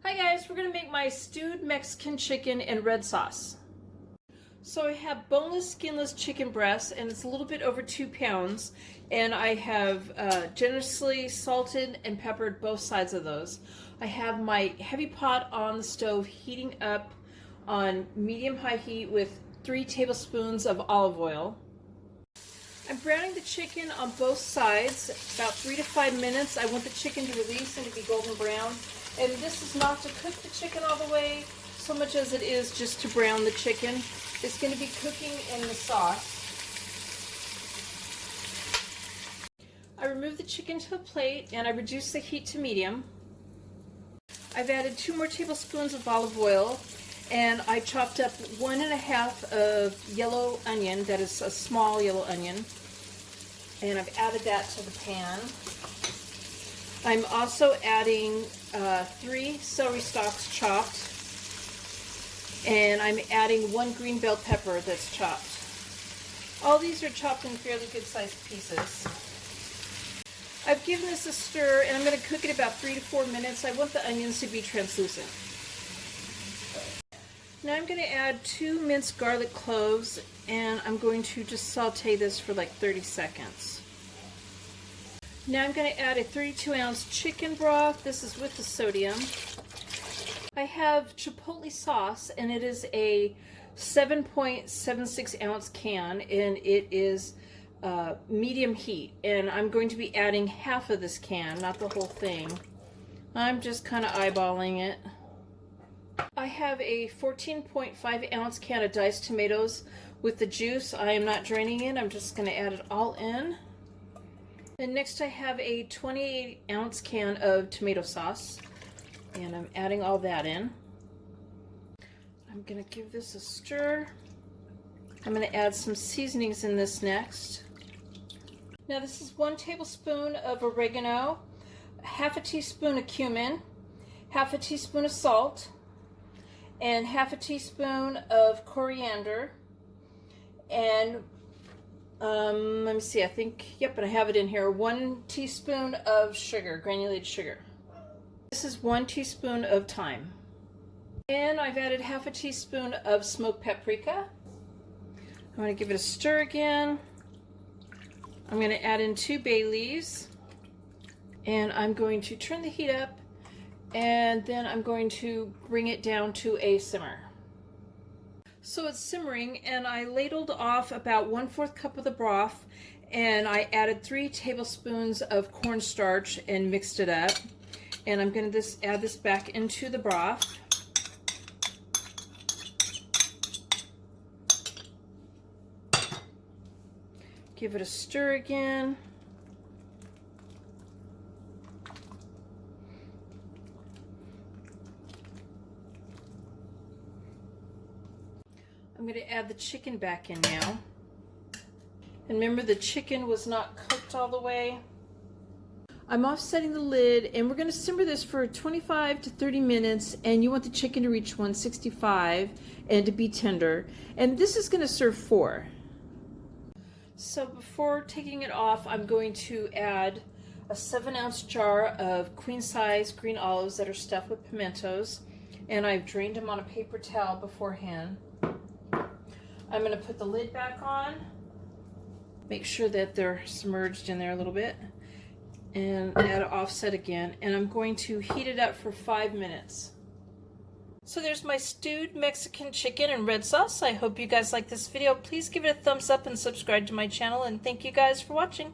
Hi guys, we're going to make my stewed Mexican chicken in red sauce. So I have boneless, skinless chicken breasts, and it's a little bit over 2 pounds, and I have generously salted and peppered both sides of those. I have my heavy pot on the stove heating up on medium-high heat with 3 tablespoons of olive oil. I'm browning the chicken on both sides, about 3 to 5 minutes. I want the chicken to release and to be golden brown. And this is not to cook the chicken all the way so much as it is just to brown the chicken. It's going to be cooking in the sauce. I remove the chicken to a plate and I reduce the heat to medium. I've added 2 more tablespoons of olive oil, and I chopped up 1.5 of yellow onion, that is a small yellow onion, and I've added that to the pan. I'm also adding 3 celery stalks chopped, and I'm adding 1 green bell pepper that's chopped. All these are chopped in fairly good sized pieces. I've given this a stir, and I'm going to cook it about 3 to 4 minutes. I want the onions to be translucent. Now I'm going to add 2 minced garlic cloves, and I'm going to just saute this for like 30 seconds. Now I'm going to add a 32-ounce chicken broth. This is with the sodium. I have chipotle sauce, and it is a 7.76 ounce can, and it is medium heat. And I'm going to be adding half of this can, not the whole thing. I'm just kind of eyeballing it. I have a 14.5 ounce can of diced tomatoes with the juice. I am not draining it. I'm just going to add it all in. And next I have a 28 ounce can of tomato sauce, and I'm adding all that in. I'm going to give this a stir. I'm going to add some seasonings in this next. Now this is 1 tablespoon of oregano, half a teaspoon of cumin, half a teaspoon of salt, and half a teaspoon of coriander, and let me see, I think, yep, and I have it in here, 1 teaspoon of sugar, granulated sugar. This is 1 teaspoon of thyme. And I've added half a teaspoon of smoked paprika. I'm going to give it a stir again. I'm going to add in 2 bay leaves, and I'm going to turn the heat up, and then I'm going to bring it down to a simmer. So it's simmering, and I ladled off about 1/4 cup of the broth, and I added 3 tablespoons of cornstarch and mixed it up. And I'm going to add this back into the broth. Give it a stir again. I'm going to add the chicken back in now. And remember, the chicken was not cooked all the way. I'm offsetting the lid, and we're going to simmer this for 25 to 30 minutes, and you want the chicken to reach 165 and to be tender. And this is going to serve 4. So before taking it off, I'm going to add a 7-ounce jar of queen-size green olives that are stuffed with pimentos, and I've drained them on a paper towel beforehand. I'm going to put the lid back on, make sure that they're submerged in there a little bit, and add an offset again, and I'm going to heat it up for 5 minutes. So there's my stewed Mexican chicken in red sauce. I hope you guys like this video. Please give it a thumbs up and subscribe to my channel, and thank you guys for watching.